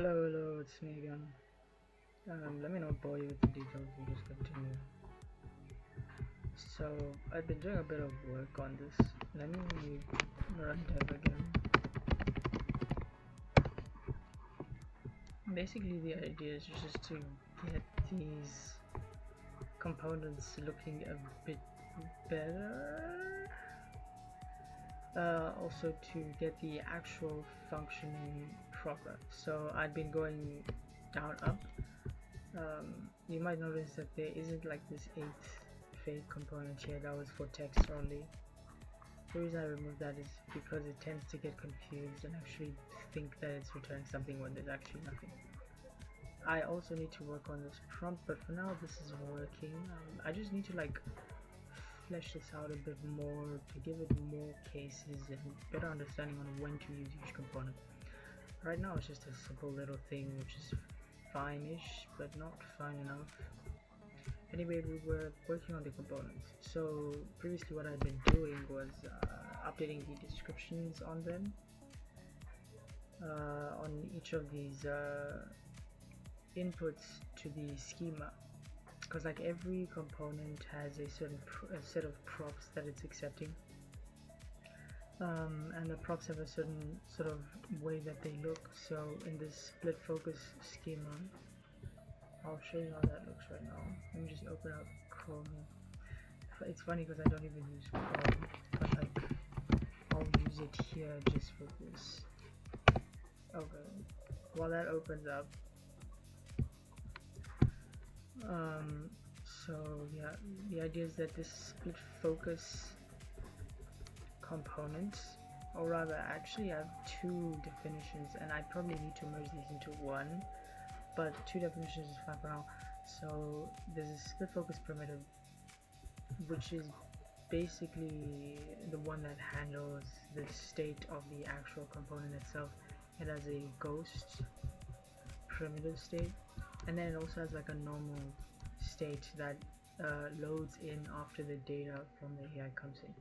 Hello, it's me again. Let me not bore you with the details, we'll just continue. So, I've been doing a bit of work on this. Let me run dev again. Basically, the idea is just to get these components looking a bit better. Also to get the actual functioning proper. So, I've been going down, up. You might notice that there isn't like this 8th fake component here that was for text only. The reason I removed that is because it tends to get confused and actually think that it's returning something when there's actually nothing. I also need to work on this prompt, but for now this is working. I just need to like flesh this out a bit more to give it more cases and better understanding on when to use each component. Right now it's just a simple little thing which is fine-ish, but not fine enough. Anyway, we were working on the components. So previously what I'd been doing was updating the descriptions on them, on each of these inputs to the schema, because like every component has a certain set of props that it's accepting, and the props have a certain sort of way that they look. So in this split focus schema, I'll show you how that looks right now. Let me just open up Chrome. It's funny because I don't even use Chrome, but like I'll use it here just for this. Okay, while that opens up, so yeah, the idea is that this split focus component, or rather actually I have two definitions and I probably need to merge these into one, but two definitions is fine for now. So there's a split focus primitive, which is basically the one that handles the state of the actual component itself. It has a ghost primitive state, and then it also has like a normal state that loads in after the data from the AI comes in.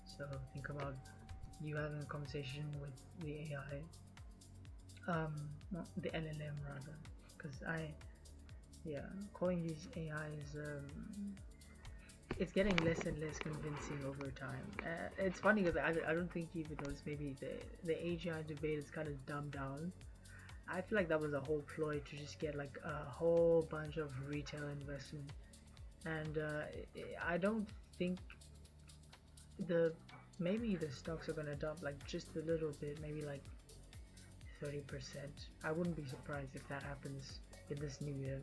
So think about you having a conversation with the AI, not the LLM rather, because calling these AIs, it's getting less and less convincing over time. It's funny because I don't think you even noticed, maybe the AGI debate is kind of dumbed down. I feel like that was a whole ploy to just get like a whole bunch of retail investment, and I don't think maybe the stocks are gonna dump like just a little bit, maybe like 30%. I wouldn't be surprised if that happens in this new year,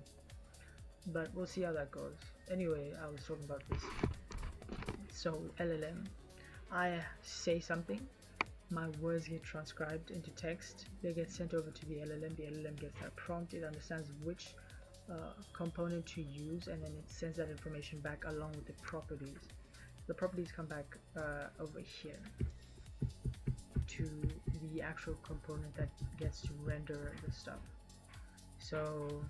but we'll see how that goes. Anyway, I was talking about this. So LLM, I say something, my words get transcribed into text, they get sent over to the LLM gets that prompt, it understands which component to use, and then it sends that information back along with the properties. The properties come back over here to the actual component that gets to render the stuff. So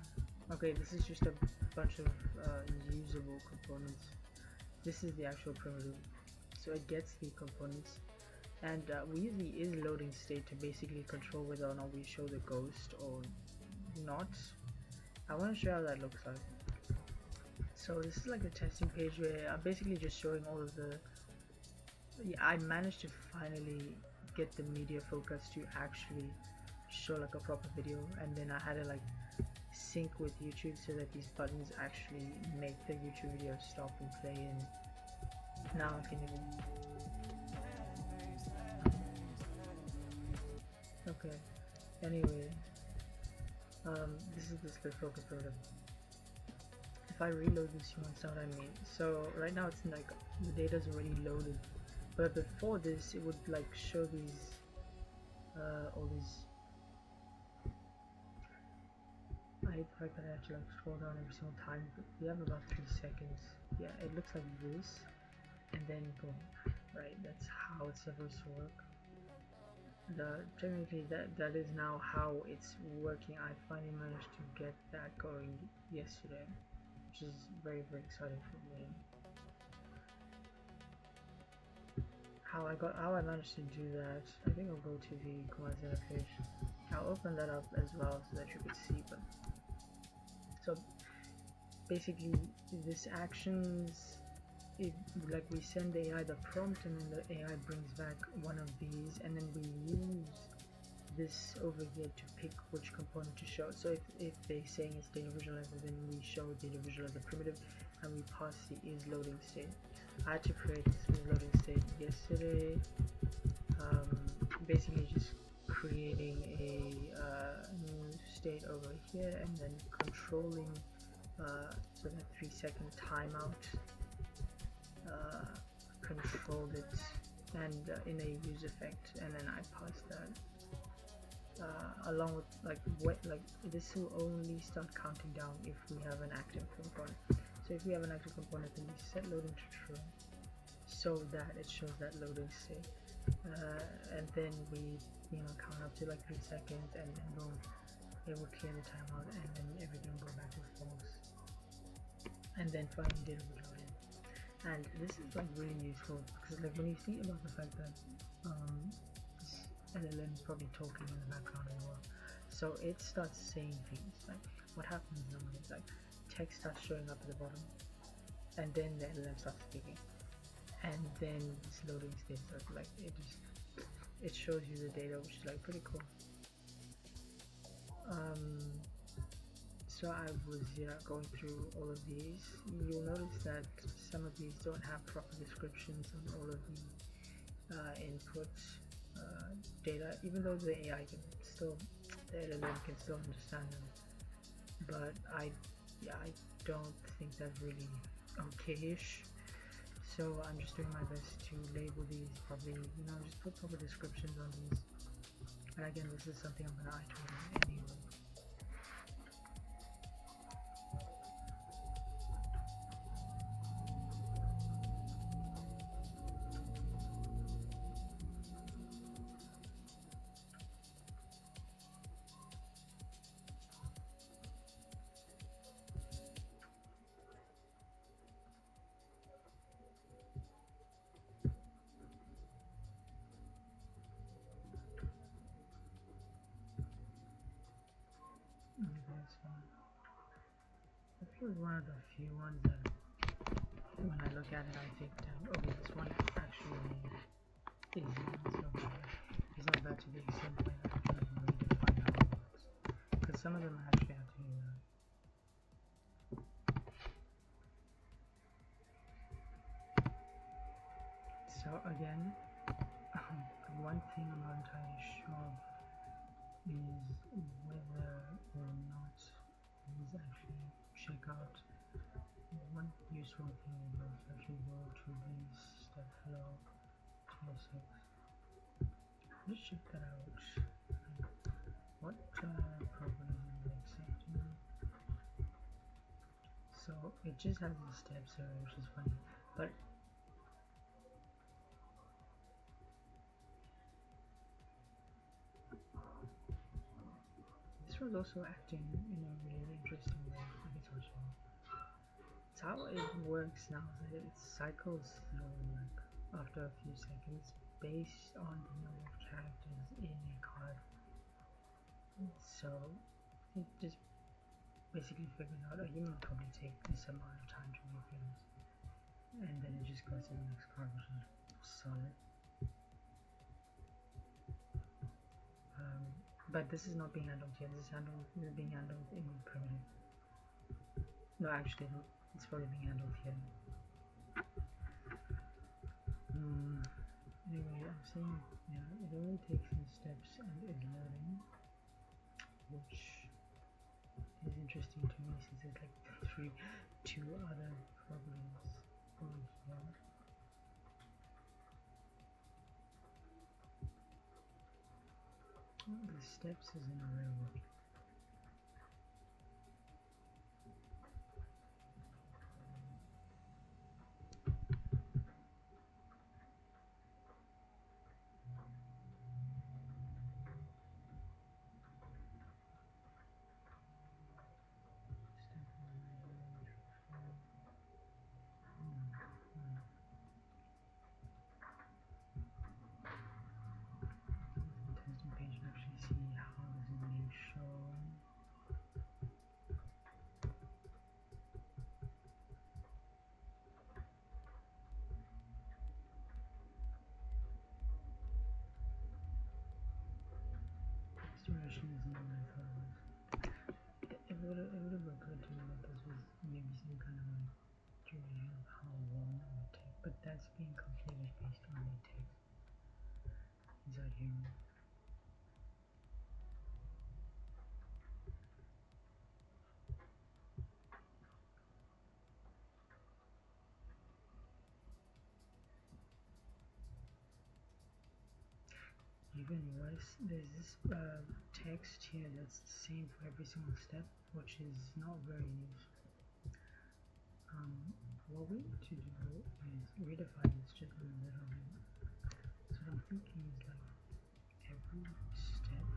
okay, this is just a bunch of usable components. This is the actual primitive, so it gets the components, and we use the is loading state to basically control whether or not we show the ghost or not. I want to show how that looks like. So this is like the testing page where I'm basically just showing all of the I managed to finally get the media focus to actually show like a proper video, and then I had to like sync with YouTube so that these buttons actually make the YouTube video stop and play, and now I can even okay. Anyway, this is the split focus program. If I reload this, you understand what I mean. So right now it's like the data's already loaded, but before this it would like show these all these. I could actually like scroll down every single time, but we have about 3 seconds. Yeah, it looks like this, and then boom, right? That's how it's supposed to work. Technically that is now how it's working. I finally managed to get that going yesterday, which is very exciting for me. How I managed to do that, I think I'll go to the command center page. I'll open that up as well so that you could see. But so basically, this actions, it, like we send the AI the prompt, and then the AI brings back one of these, and then we use this over here to pick which component to show. So if they're saying it's data visualizer, then we show data visualizer primitive, and we pass the is loading state. I had to create this is loading state yesterday. Basically just creating a new state over here, and then controlling so that 3-second timeout, controlled it, and in a use effect, and then I passed that along with like this will only start counting down if we have an active component. So if we have an active component, then we set loading to true so that it shows that loading state, and then we count up to like 3 seconds, and then boom, it will clear the timeout, and then everything will go back to false, and then finally data will load in. And this is like really useful because like when you think about the fact that LLM is probably talking in the background as well, so it starts saying things. Like what happens normally is like text starts showing up at the bottom, and then the LLM starts speaking, and then this loading state starts, like it shows you the data, which is like pretty cool. So I was going through all of these. You'll notice that some of these don't have proper descriptions on all of the input data, even though the AI can still, the LLM can still understand them. But I don't think that's really okay-ish. So I'm just doing my best to label these properly, just put proper descriptions on these. And again, this is something I'm gonna iterate anyway. This is one of the few ones that when I look at it I think, okay, this one actually is not bad. It's not bad to the extent where I actually need to find out how it works. Because some of them I actually have to so again, one thing I'm not entirely sure is whether or not these actually check out. One useful thing is actually go to this step flow TSX. Let's check that out. What properties will accept? So it just has the steps here, which is funny, but this was also acting in a really interesting way. I guess I'll show you. It's how it works now. It cycles through like after a few seconds based on the number of characters in a card. So it just basically figured out a human would probably take this amount of time to make things, and then it just goes to the next card, which is solid. But this is not being handled here. This is being handled in primitive. No, actually, it's probably being handled here. Anyway, I'm saying, it only takes some steps and is learning, which is interesting to me since it's like two other problems over here. Oh, the steps is in a railroad. Testing page to actually see how this anyways, there's this text here that's the same for every single step, which is not very useful. What we need to do is redefine this just a little bit. So what I'm thinking is like every step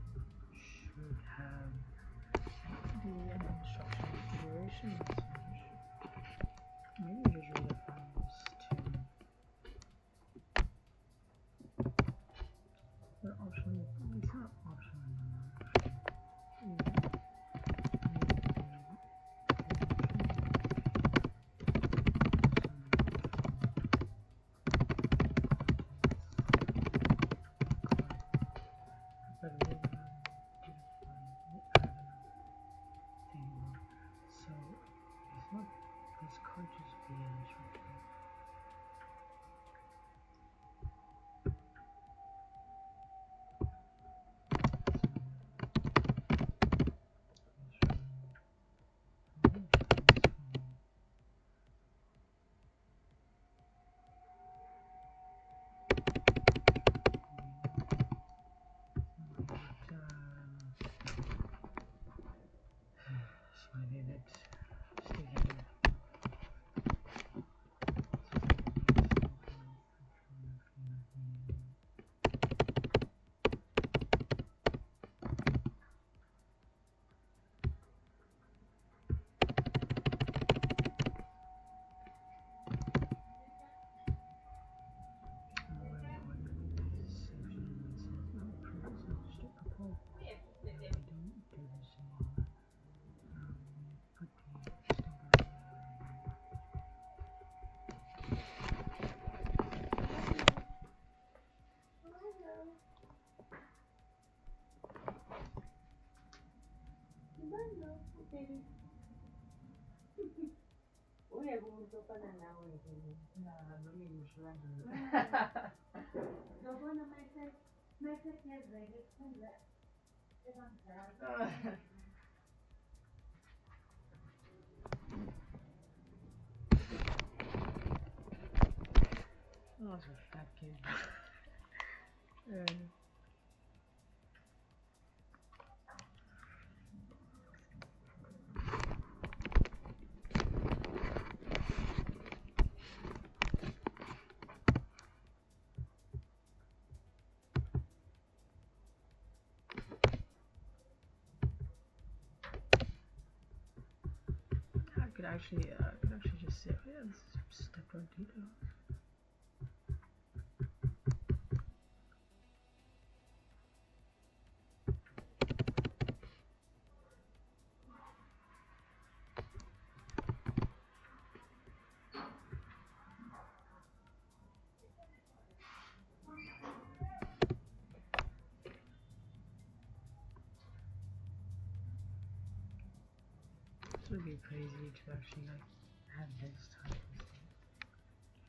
should have the instruction duration message. Maybe just redefine this to but optional. It's not optional anymore. Oh, that's a fat kid. I could actually just say, oh yeah, this is step on detail. This would be crazy to actually like have this type of thing.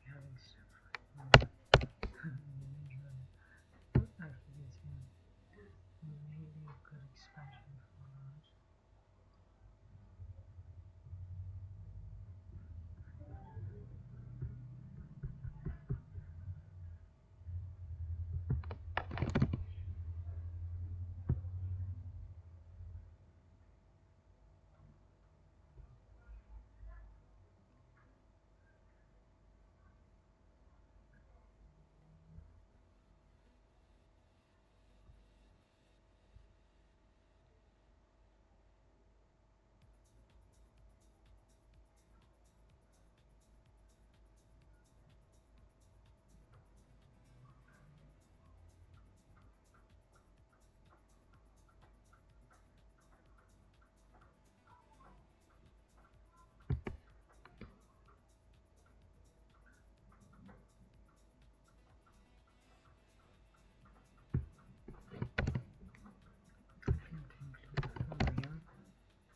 Having stuff like actually this maybe a good expansion for us.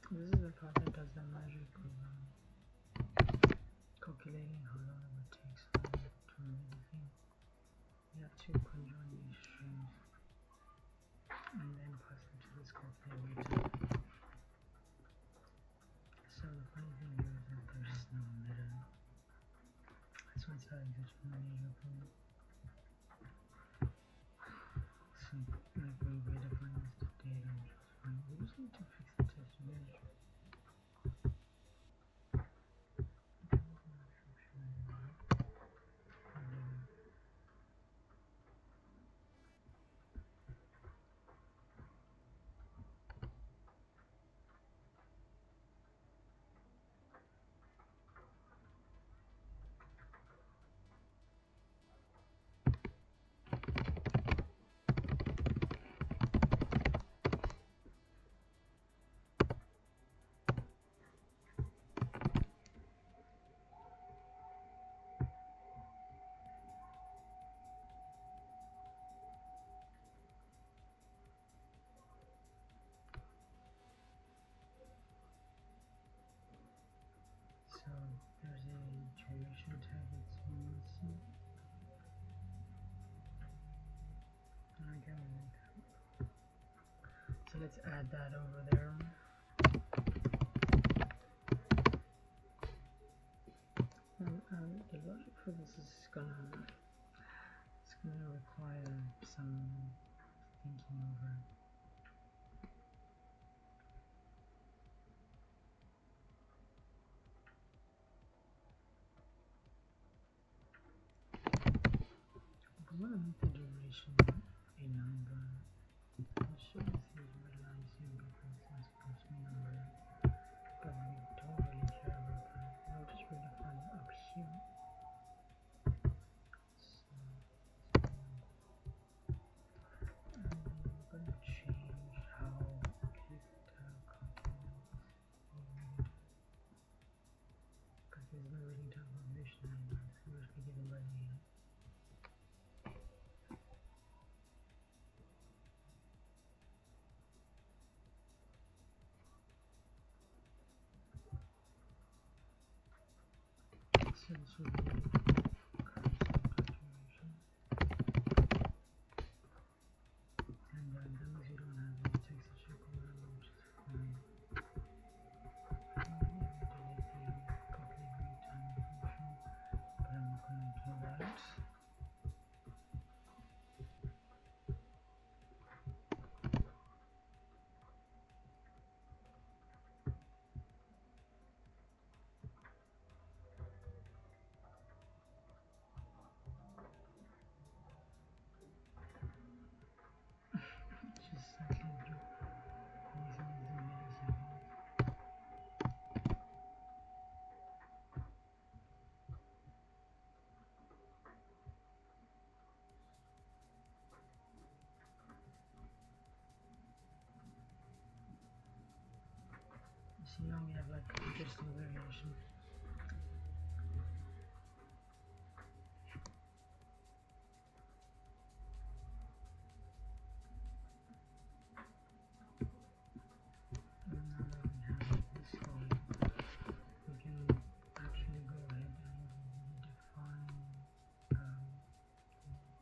This is the part that does the magic of calculating how long it would take someone to remove the thing. You have to conjoin these strings and then pass them to this calculator. So the funny thing here is that there's no meta. That's why it's having such a major problem. So should have its mercy. Okay. So let's add that over there. And the logic for this is gonna require some thinking over. But what about the duration a number? I'm sure this is realize here because that's supposed to be number, but we don't really care about that. We'll just redefine it up here. So, and we're gonna change how it because there's no reading time population anymore, so we're just gonna give it ready. So this will be duration. And that means you don't have any text to check over, which is fine. Delete the copy read time function, but I'm not going to do that. Just slightly do anything in the milliseconds. So now we have like interesting variation. And now that we have this going, we can actually go ahead and define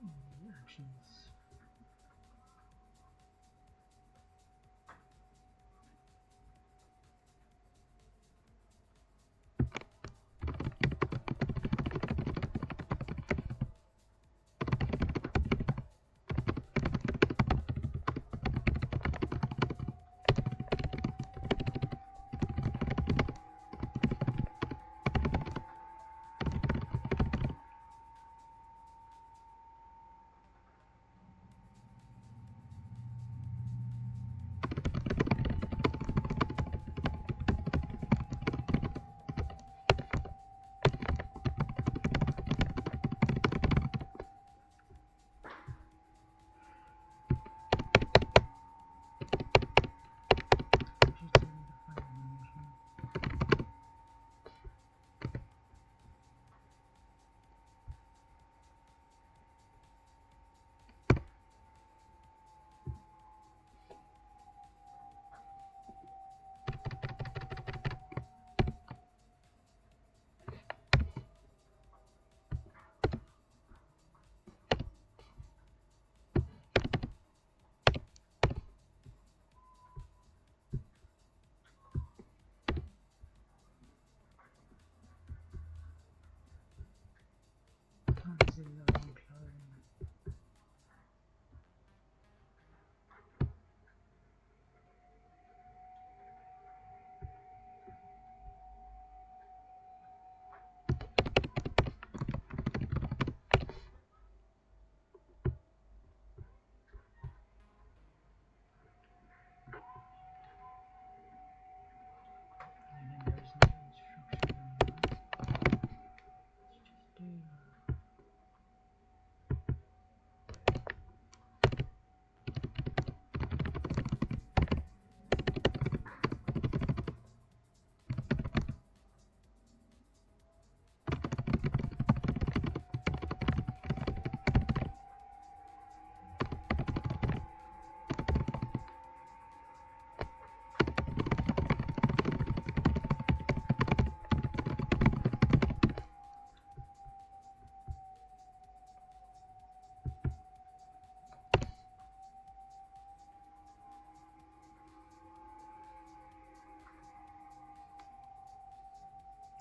the actions.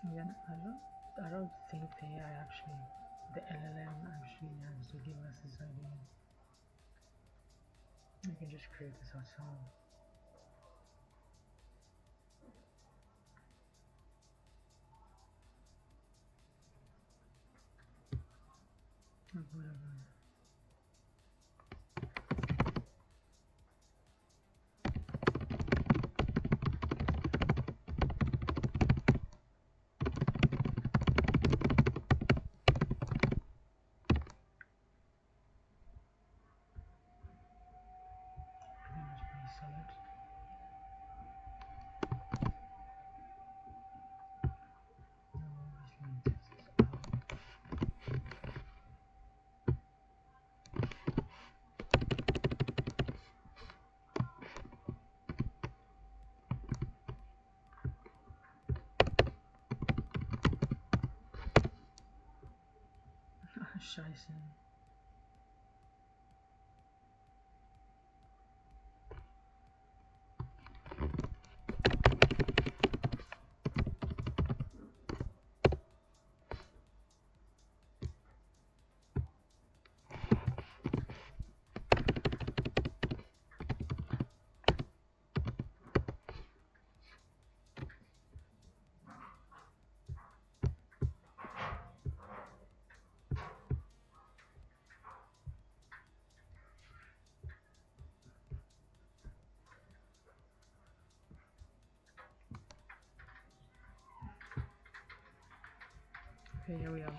Again, I don't think the LLM actually has to give us this idea. We can just create this ourselves. Like whatever. Scheiße. Okay, here we are.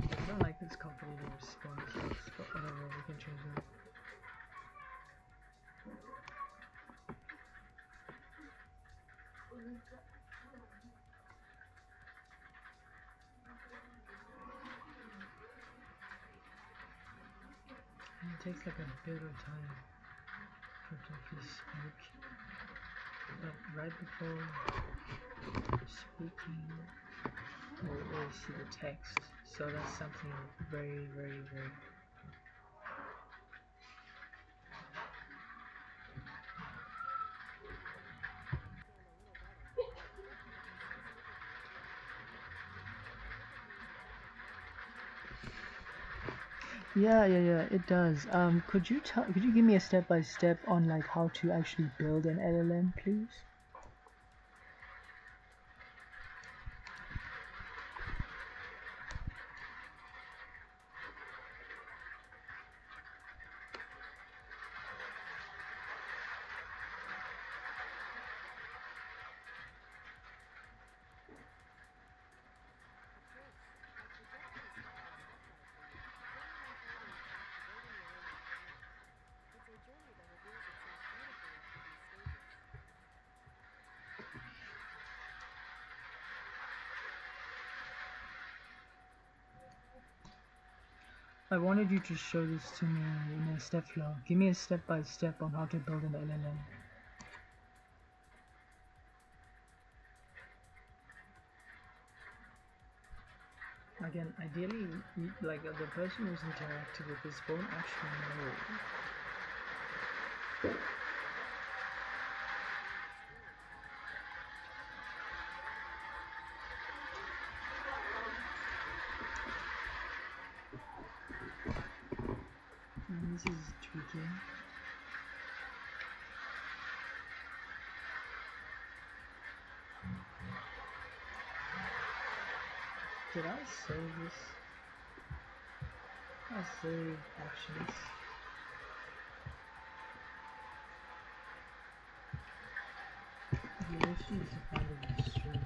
I don't like this complicated response, but whatever, we can change it. And it takes like a bit of time for it to actually speak. But right before speaking, we'll see the text. So that's something very, very, very. Yeah, it does. Could you give me a step by step on like how to actually build an LLM, please? I wanted you to show this to me in a step flow. Give me a step by step on how to build an LLM. Again, ideally, like the person who's interacting with this won't actually know. And this is tweaking. Did I save this? I save actions. The issue is to find a string.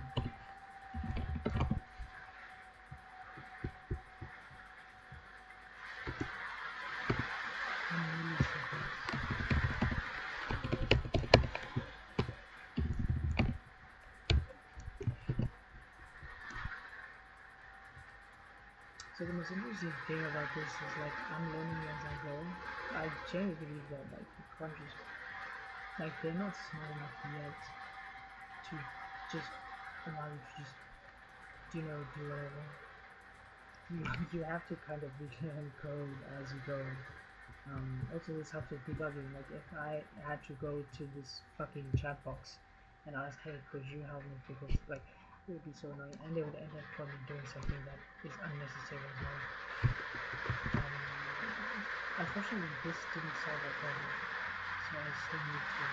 So the most interesting thing about this is like I'm learning as I go. I genuinely believe that like you can't just like they're not smart enough yet to just allow you to just do whatever. You have to kind of relearn code as you go. Also, this helps with debugging. Like if I had to go to this fucking chat box and ask, "Hey, could you help me?" Because like it would be so annoying, and they would end up probably doing something that is unnecessary as well. Unfortunately, this didn't solve that problem, so I still need to.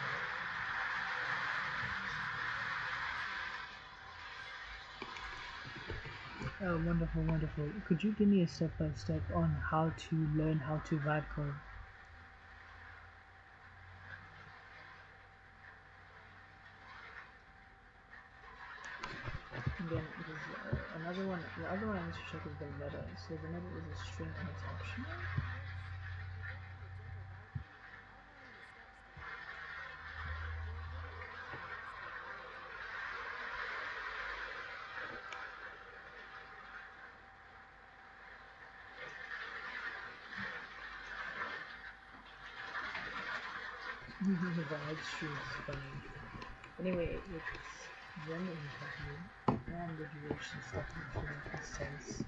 Oh, wonderful, wonderful. Could you give me a step by step on how to learn how to vibe code? And then there's another one. The other one I need to check is the meta. So the meta is a string and it's optional. The vibe stream is fine. Anyway, it's generally happy and the duration stuff actually makes sense.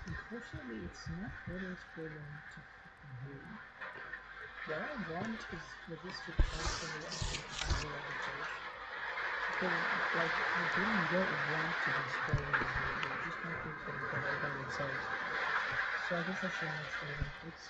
Unfortunately, it's not always for them to fucking do. What I want is for this to constantly actually handle the page. Because, like, the game don't want to destroy you, they just want things to be better by themselves. So I guess that's the next thing I fix.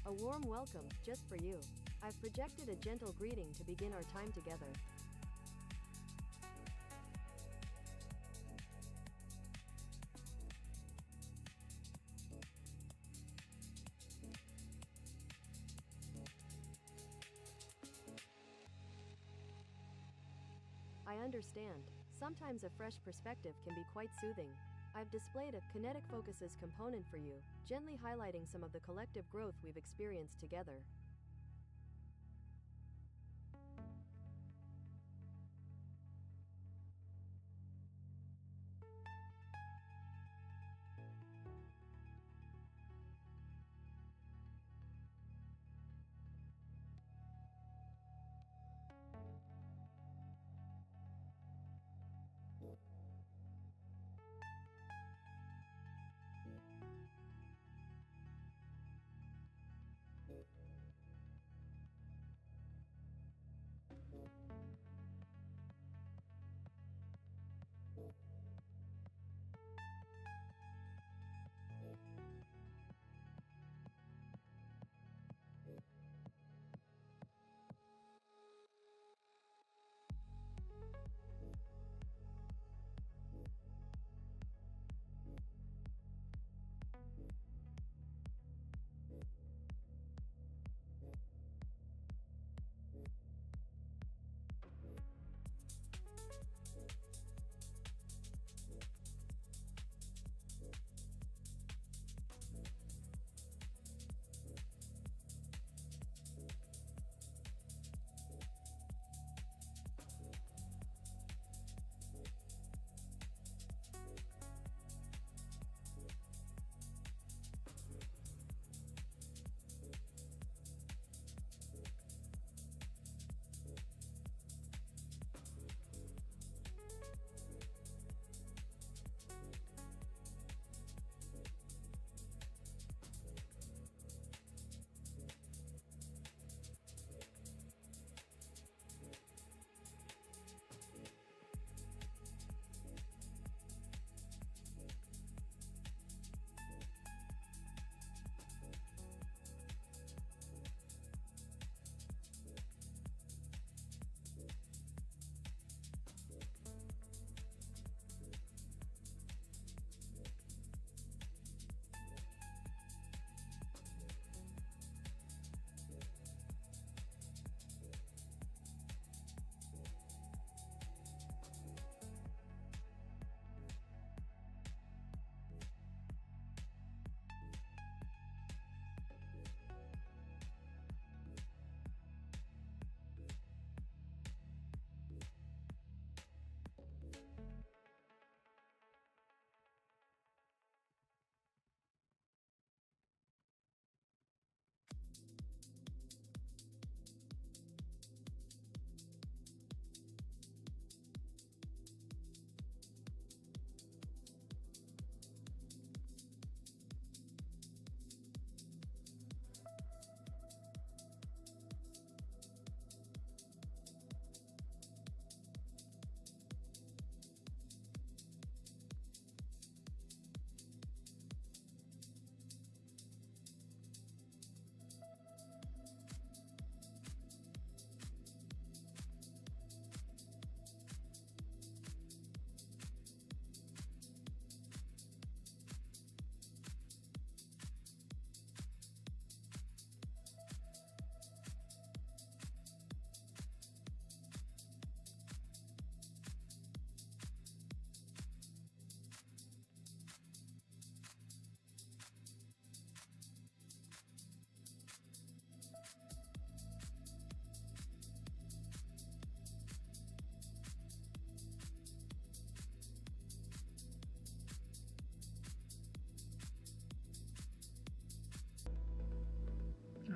A warm welcome, just for you. I've projected a gentle greeting to begin our time together. I understand. Sometimes a fresh perspective can be quite soothing. I've displayed a kinetic focuses component for you, gently highlighting some of the collective growth we've experienced together.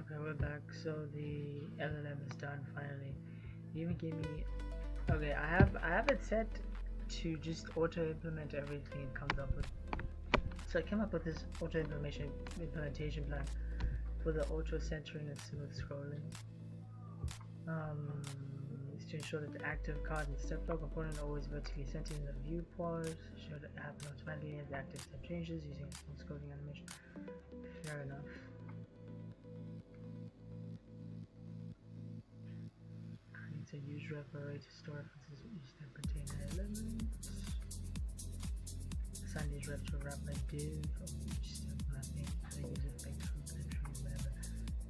Okay, we're back. So the LLM is done finally. You even gave me. Okay, I have it set to just auto implement everything it comes up with. So I came up with this auto implementation plan for the auto centering and smooth scrolling. Is to ensure that the active card and step flow component are always vertically centered in the viewport. Should it happen automatically as the active step changes using a smooth scrolling animation. Fair enough. Creates a use ref array to store references each that pertain to elements. Assign these refs to a wrap like div of each step mapping so the user effects from entry whenever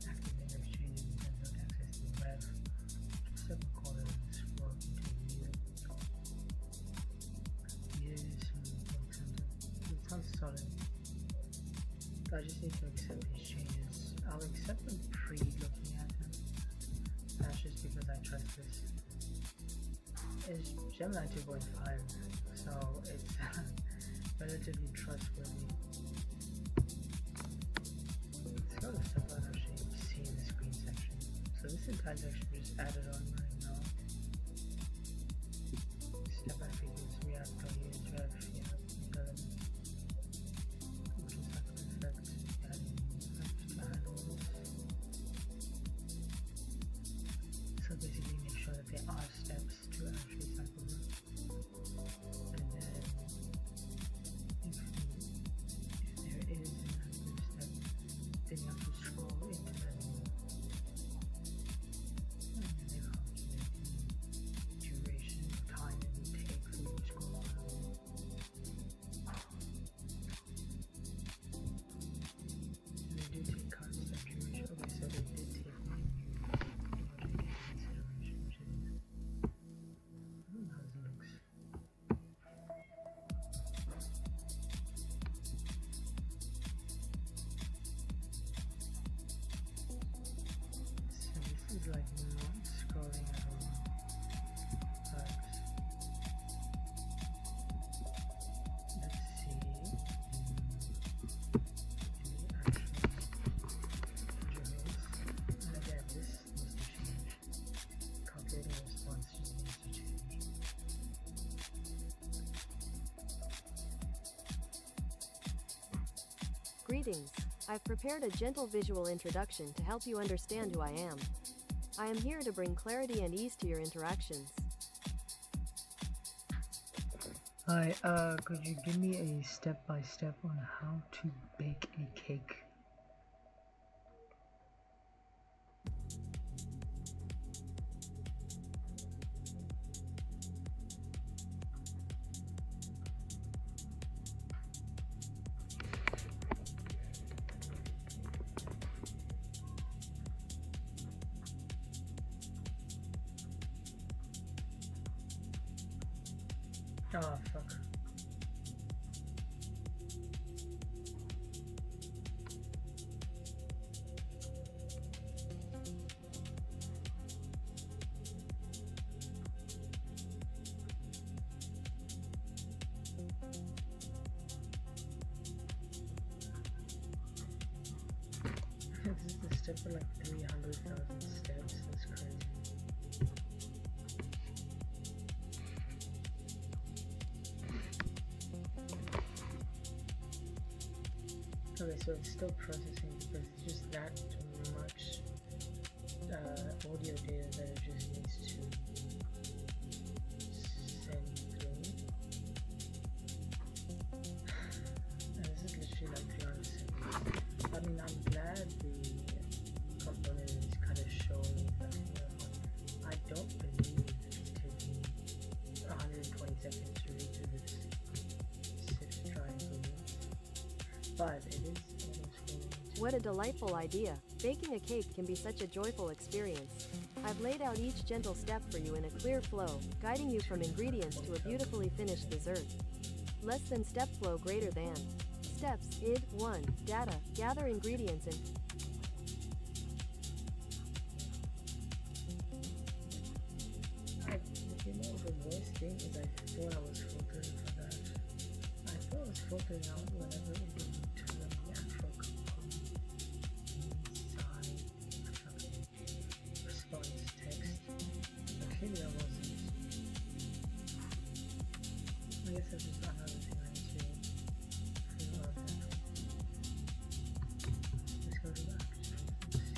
active index changes and sends out access to the ref. Step a corner and scroll into view. Yes, it sounds solid. I just need to accept these changes. I'll accept them pre-looking at them. That's just because I trust this. It's Gemini 2.5, so it's relatively trustworthy. It's got the stuff I actually see in the screen section. So this entire section is just added on right now. Step by figures, React, use ref, elements. Which is like an effect, adding effect to handles. So basically make sure that there are steps to actually cycle them. And then if there is an active step, then you have to scroll into them. And then they calculate the duration of time it will take for you to scroll around. And they do take current step duration. Okay, so they did take one into consideration, which is how it looks. So this is like not scrolling at all. But let's see in the actual journals. And again, this needs to change. Calculating response needs to change. Greetings. I've prepared a gentle visual introduction to help you understand who I am. I am here to bring clarity and ease to your interactions. Hi, could you give me a step-by-step on how to bake a cake? Oh, fuck. This is the step for like 300,000 steps. That's crazy. Okay, so it's still processing because it's just that much audio data that it just needs to send through. And this is literally like 300 seconds. I mean, I'm glad the component is kind of showing exactly what I want. I don't believe it's taking 120 seconds to read through this sift triangle. But it is What a delightful idea! Baking a cake can be such a joyful experience. I've laid out each gentle step for you in a clear flow, guiding you from ingredients to a beautifully finished dessert. Less than step flow greater than. Steps, id, 1, data, gather ingredients and you know, the worst thing is I thought I was filtering for that. I thought I was filtering out whenever it didn't turn on the actual component inside another thing I need to fill out that. Let's go to that. Let's see.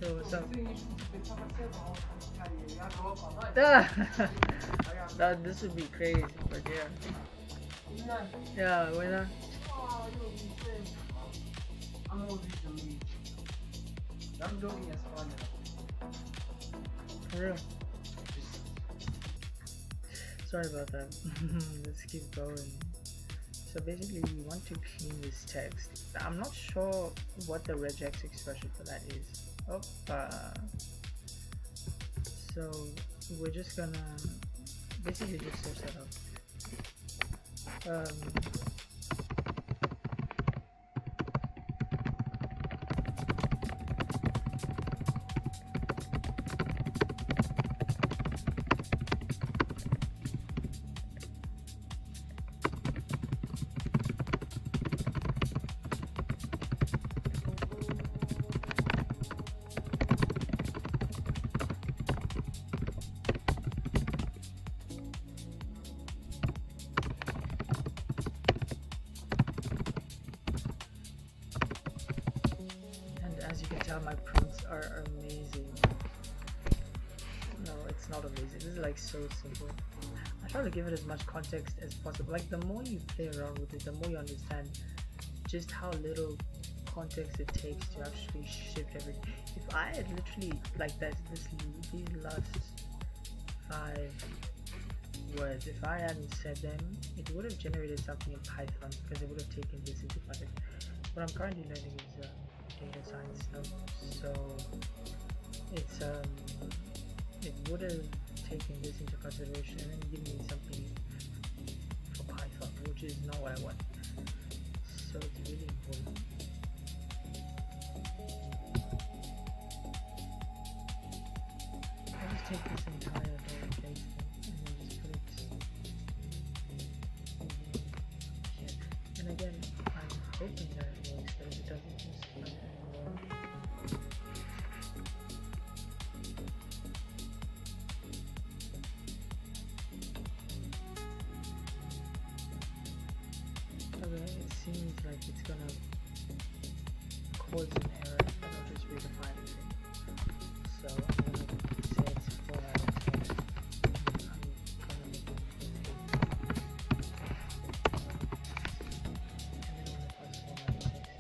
Yo, what's up? This would be crazy, but yeah. Yeah, why not? I'm joking as fun. For real. Sorry about that. Let's keep going. So basically we want to clean this text. I'm not sure what the regex expression for that is. So we're just gonna basically just search that up. my prints are amazing. No, it's not amazing. This is like so simple. I try to give it as much context as possible. Like the more you play around with it, the more you understand just how little context it takes to actually shift everything. If I had literally like these last 5 words, if I hadn't said them, it would have generated something in Python because it would have taken this into context. What I'm currently learning is data science now, so it's it would have taken this into consideration and then given me something for Python, which is not what I want. So it's really important. I just take this entire lowercase thing and then just put it here. And again, I'm hoping that it works, but if it doesn't, just find it anymore. Okay, it seems like it's gonna cause an error if I don't just redefine anything. So I'm gonna say it's 4 out of 10. I'm gonna make it 15. And then I'm gonna press 4 out of 6.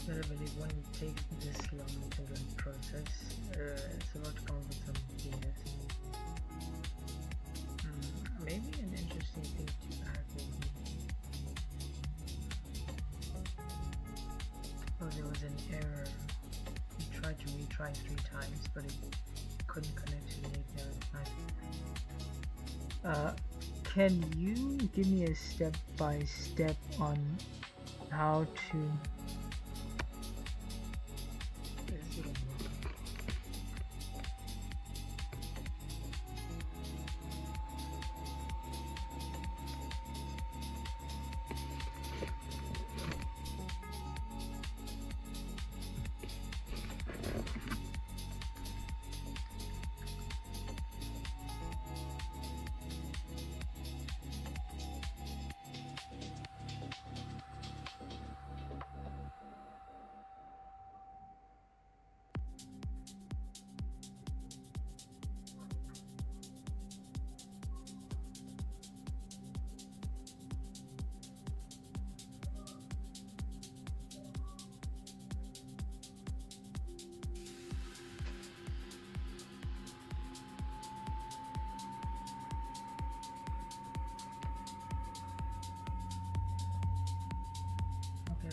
I don't believe when it takes this long to run process, it's about to come up with some BS. Maybe an interesting thing to add would be, oh, there was an error. You tried to retry 3 times, but it couldn't connect to the API at the time. Can you give me a step-by-step on how to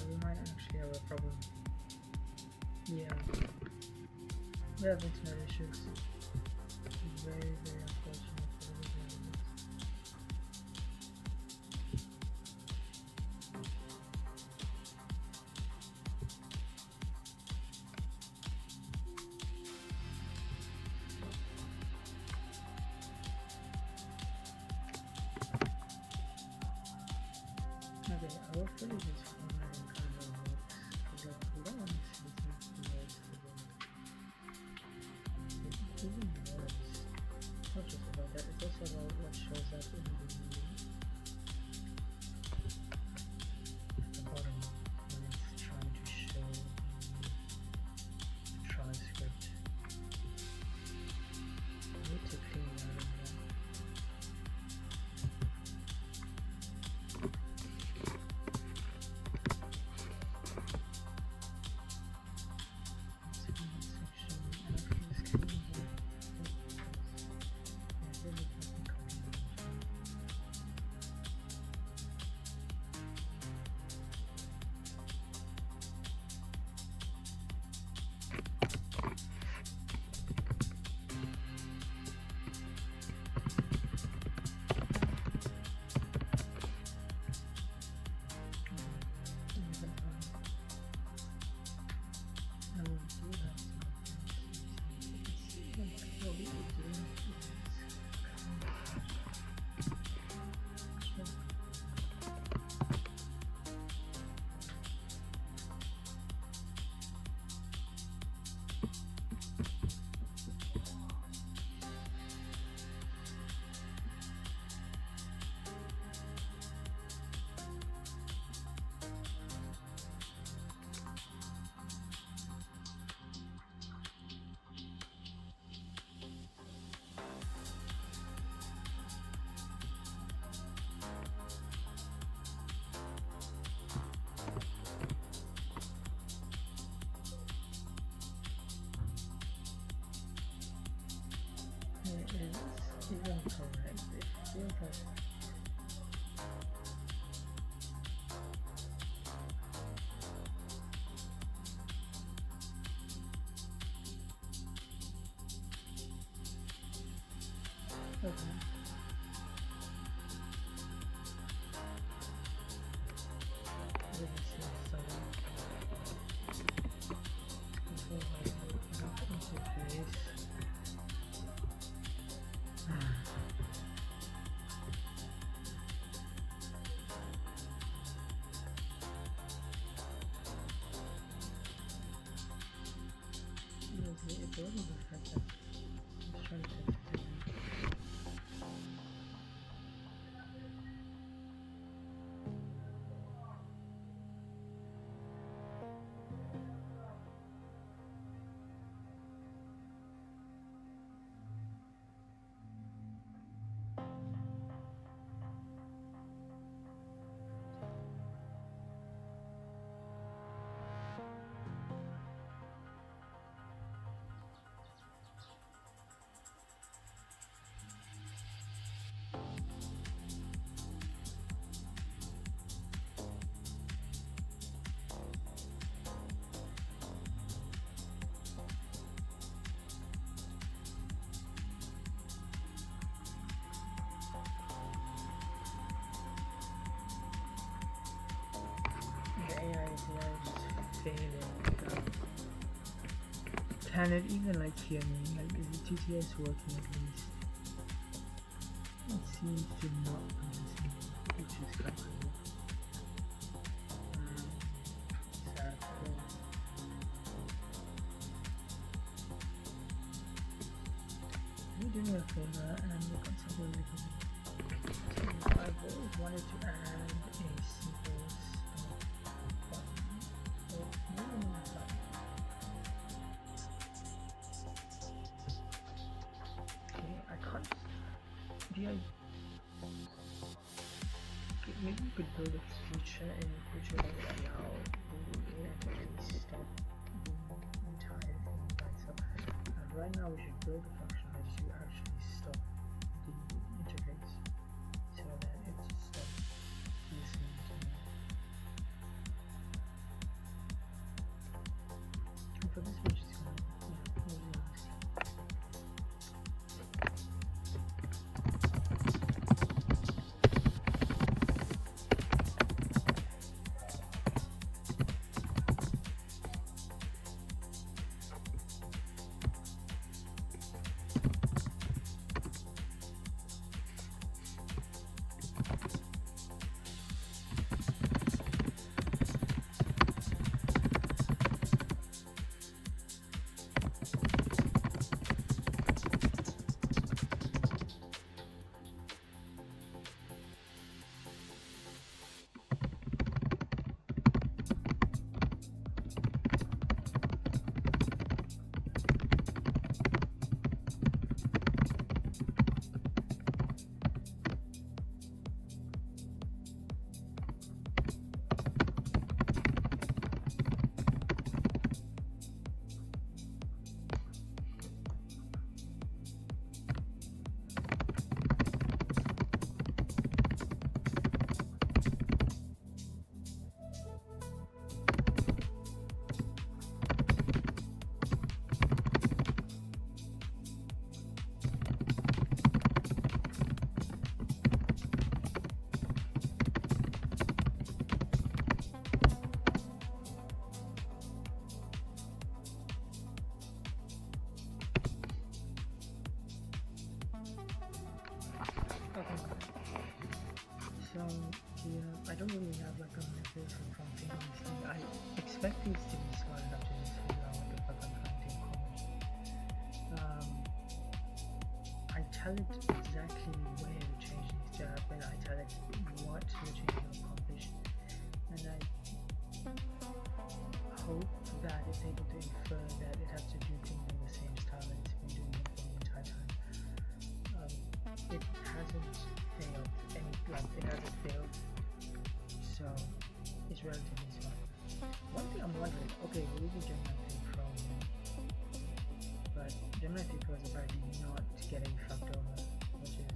we might actually have a problem. Yeah. We have internet issues. Very, very unfortunate for the internet. Okay, hopefully this formatting kind of works, because I don't want to see something else again. correct. It feels like okay. Let me see some interface. It wasn't the fact that I was trying to explain. The AI is just failing. Can it even like hear me? Like, is the TTS working at least? It seems to not be listening, which is kind of cool. Sad. Can you do me a favor and look at something really cool? So I've always wanted to add a simple stop button. So maybe not that. Okay, I can't. Do I? Okay, maybe you could build a feature in the future that would allow the AI to actually stop the entire thing by itself. Right now, we should build a functionality to actually stop the interface so that it stops listening to me. And for this, we're just gonna, maybe okay. So, yeah, I don't really have like a method for prompting these things. I expect these to be smart enough to just figure out what the fuck I'm trying to accomplish. I tell it exactly where the change needs to happen. I tell it what the change will accomplish, and I hope that it's able to infer that it has to do things in the same style that it's been doing it for the entire time. It hasn't failed, it hasn't failed, so it's relatively smart. One thing I'm wondering, okay, we're using Gemini 3 Pro, but Gemini 3 Pro is apparently not getting fucked over, which is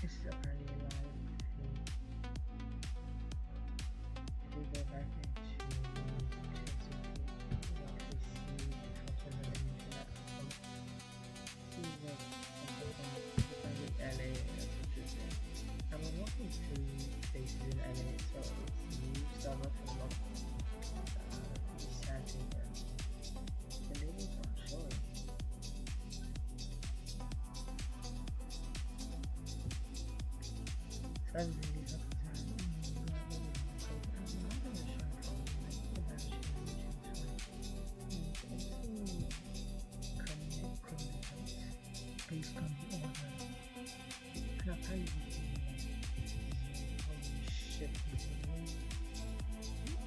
This is apparently live. If we go back into we actually see the photos of the internet. See what something from LA. That's interesting. And we're walking through places in LA, so it's new Starbucks and a lot of resetting and the labels aren't showing. Suddenly these are please come over. And I'll tell you holy shit, this is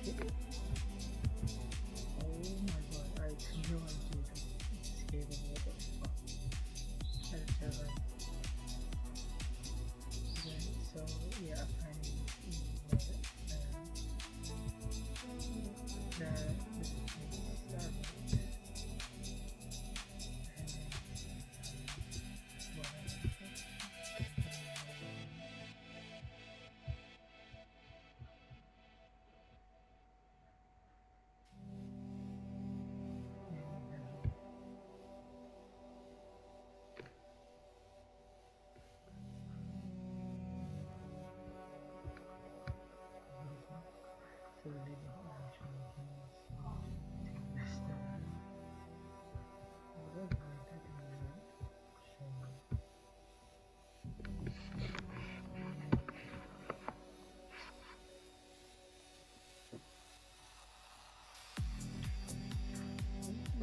kidding? Oh my god, I had no idea this game was what the fuck. That's terrible. Okay, so yeah, apparently this is Starbucks. So the lady actually messed up. What was I talking about?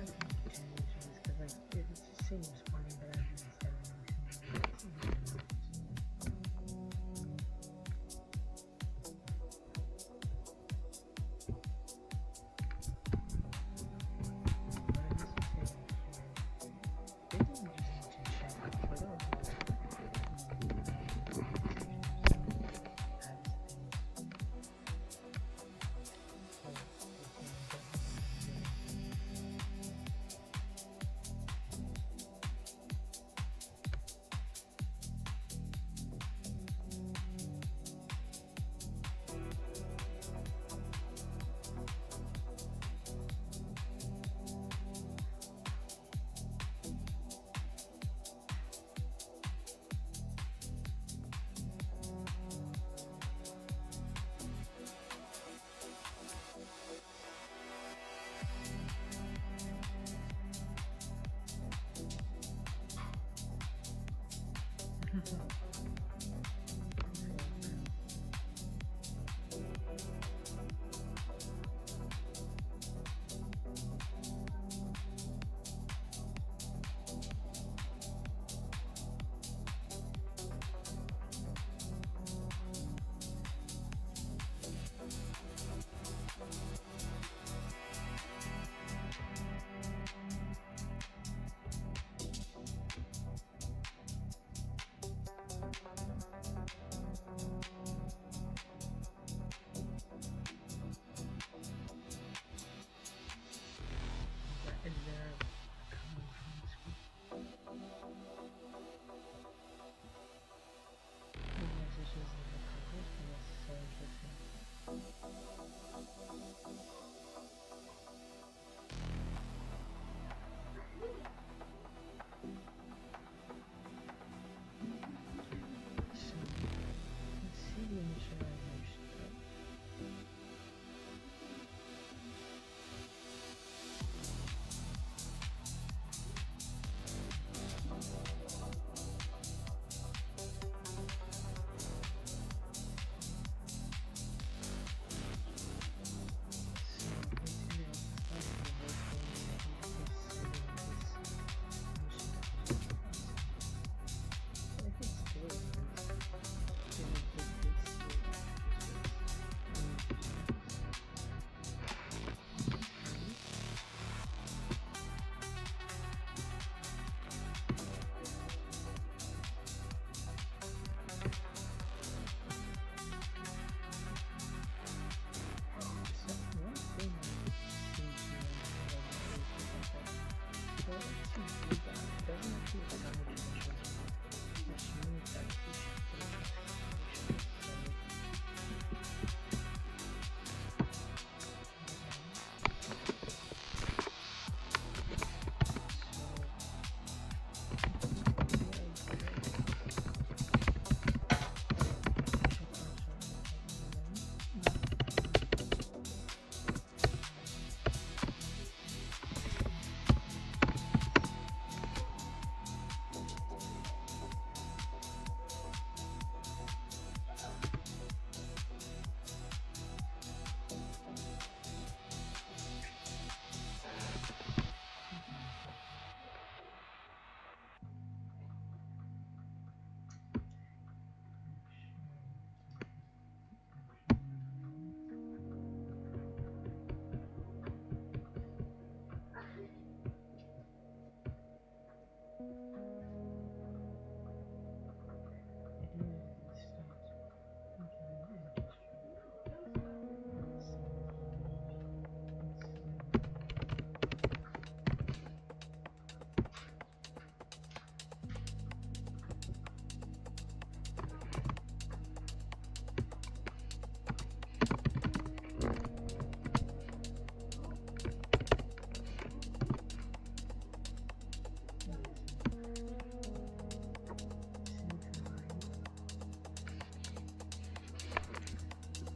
Because like it just seems funny that I've been selling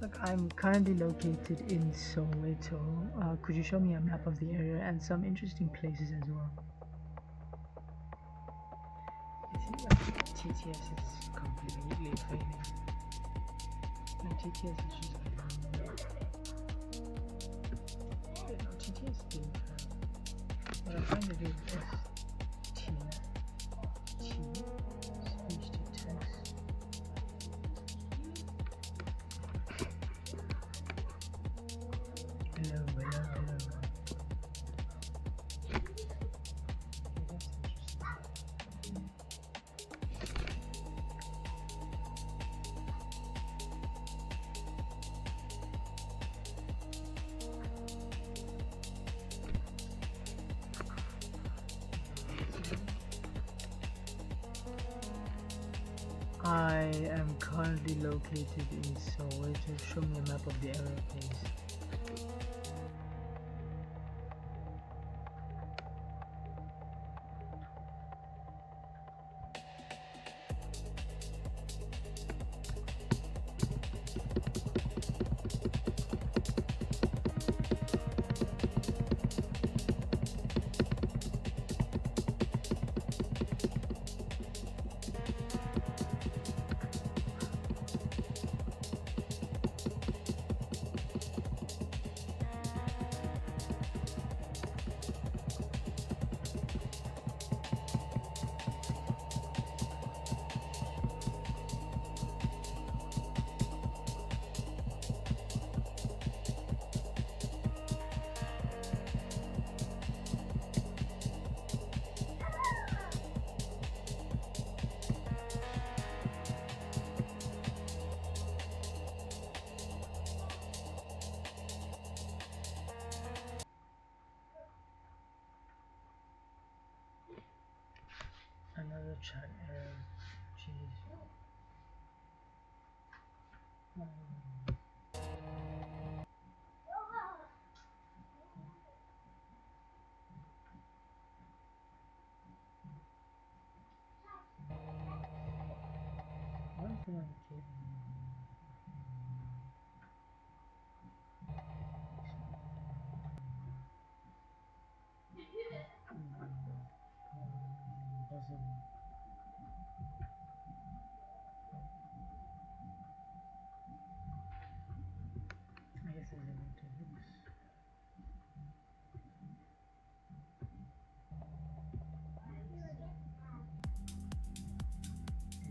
Look, I'm currently located in Soweto. Could you show me a map of the area and some interesting places as well? It seems like TTS is completely failing. Like TTS is just like no, TTS didn't fail. What I'm trying to do is speech to text. Hello. Okay, that's interesting. I am currently located in Soweto. Show me a map of the area, please. Another chat error. Jeez. One thing I'm doesn't. I guess there's a way to fix.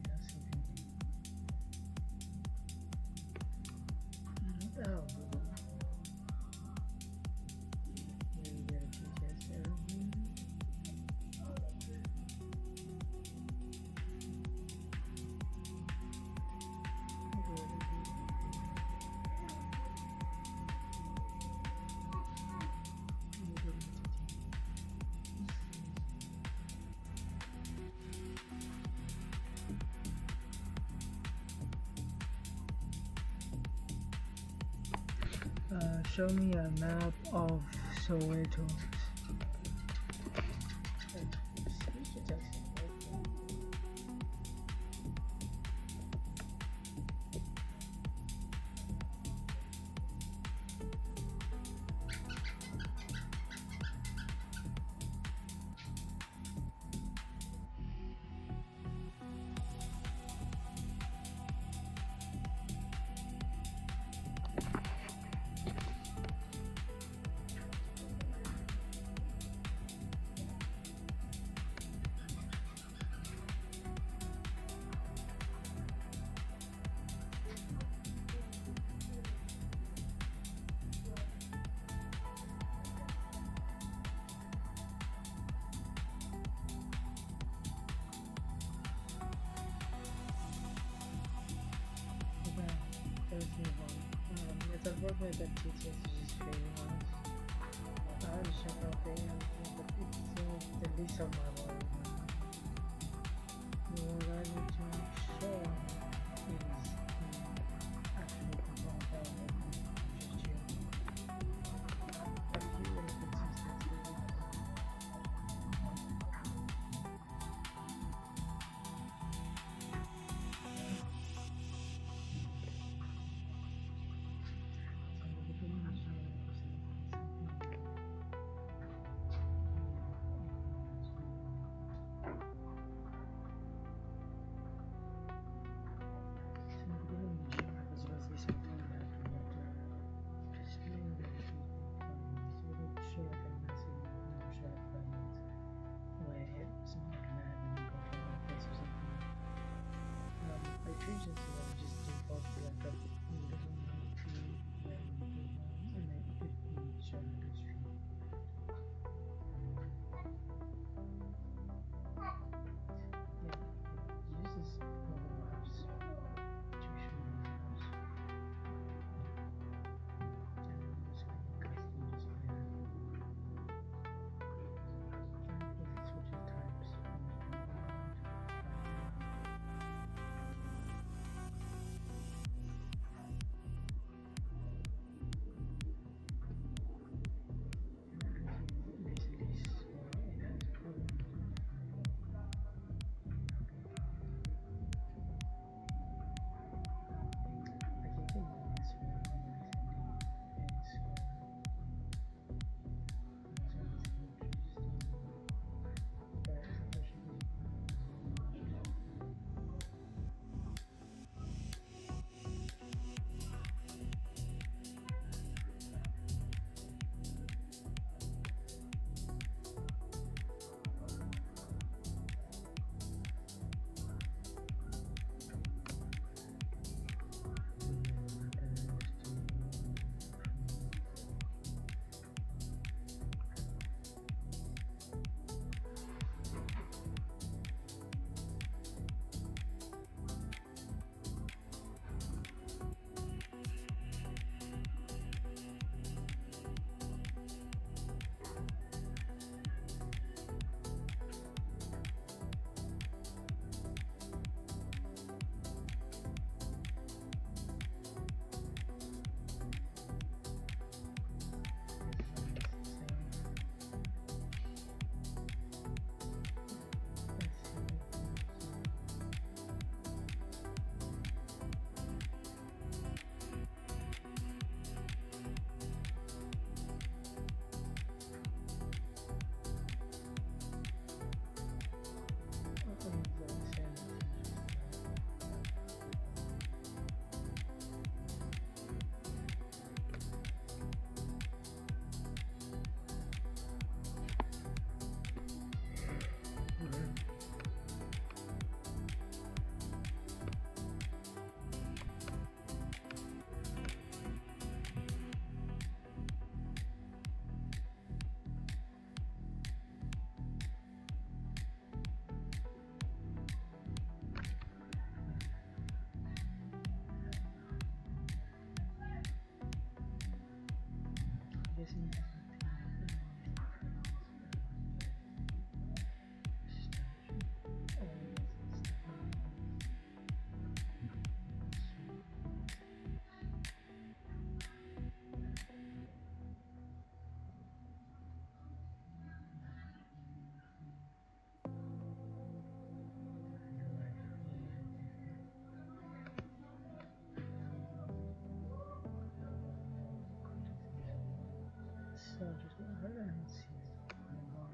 That's something. What the hell? Here we get a TTS error. Show me a map of Soweto. It's unfortunate that TTS is just failing on us. I understand how they but it's the least of my worry. What I need to make sure is actually perform well, just here. A few inconsistencies. guessing there's nothing. So just go ahead and see what's going on.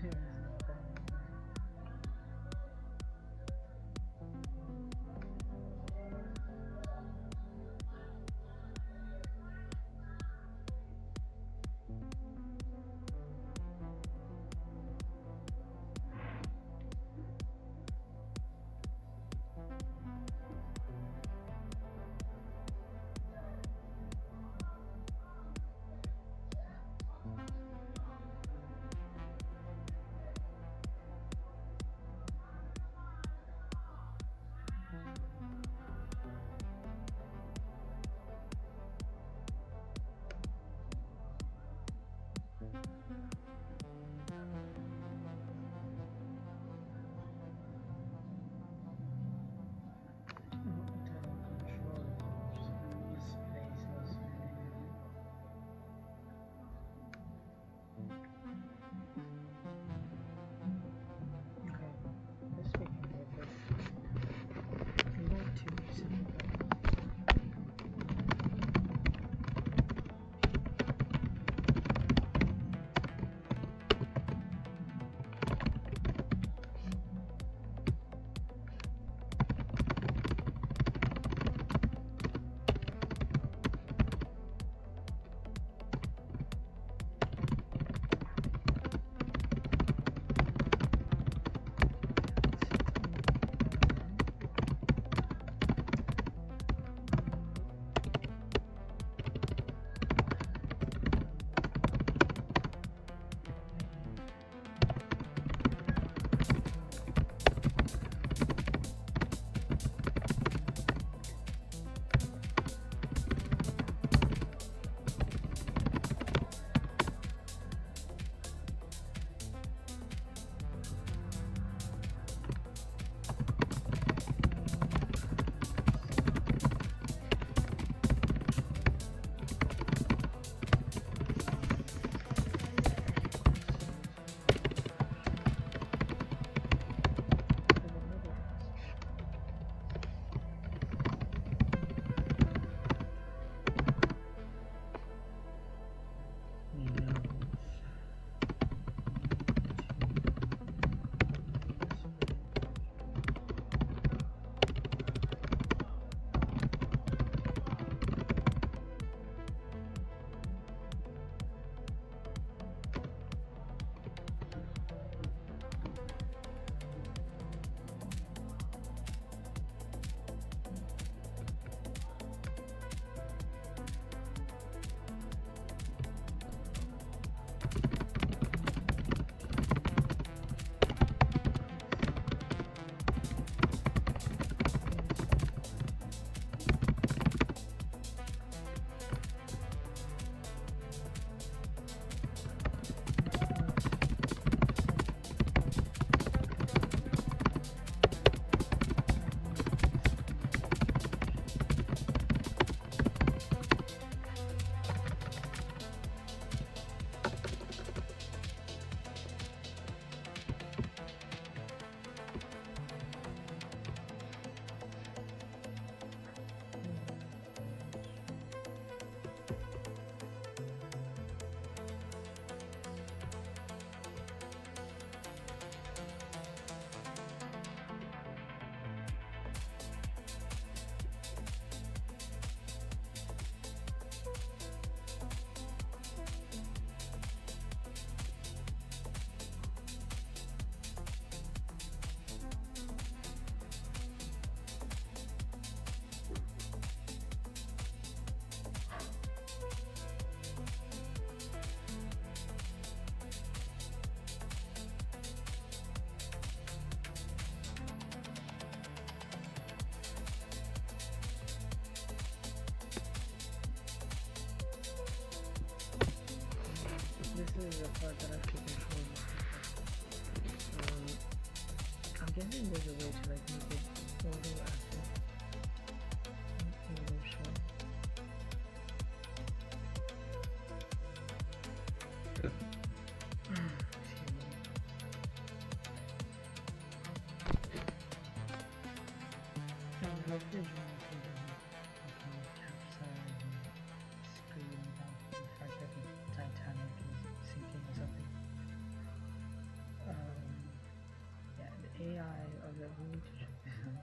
There is nothing. guessing there's a way to like make it auto active. Auto show. Hopefully can capture the screen without the fact that the Titanic is sinking or something. Yeah, the AI of the we need to check this out.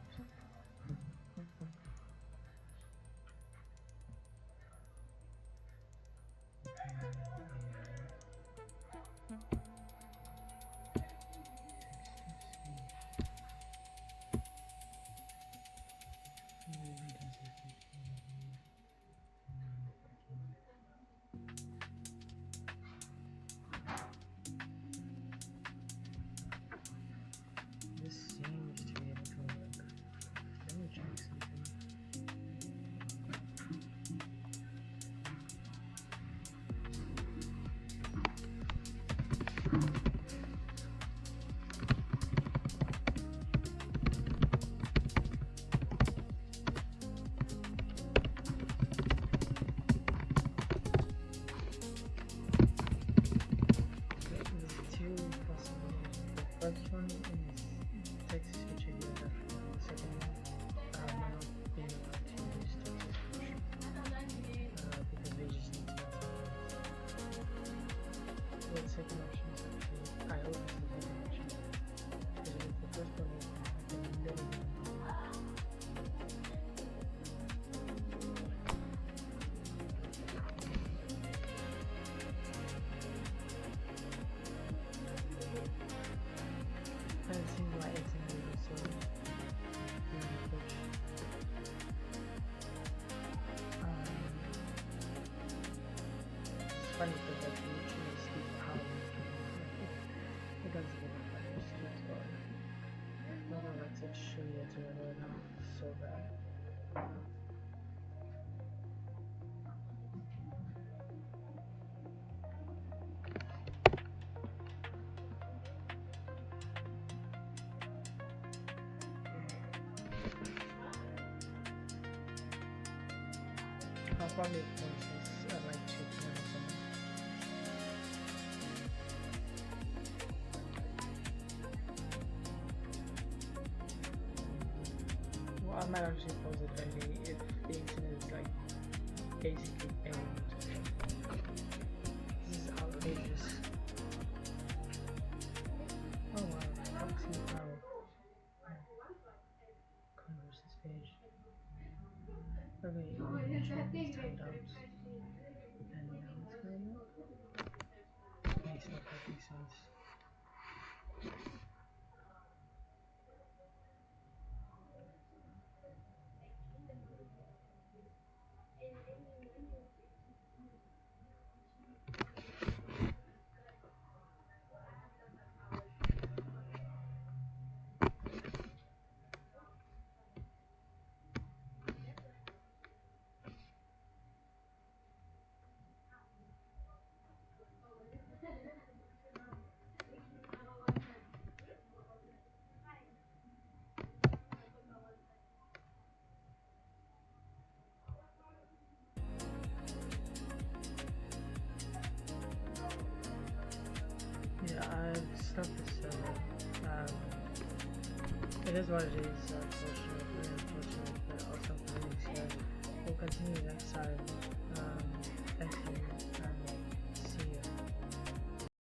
This seems to be able to work. Let me check something. There's two possibilities. The first one is text switch idea that the second one not being allowed to use text switch because they just need to know. Well, the second option is actually, I hope it's the second option, because if the first one is then never going to and it seems like it's in the so it's funny because like you actually see how it does get better as well. No one likes it shitty as well, not so bad. I'll probably post this at like 2 p.m. or something. Well, I might actually post it early if the internet is like basically ailing. This is outrageous. Oh wow, proxy power. Converse this page. Okay, check these timeouts. And now it's going up. Makes no perfect sense. Yeah, I've stopped the server. It is what it is, unfortunately, but also please, we'll continue next time.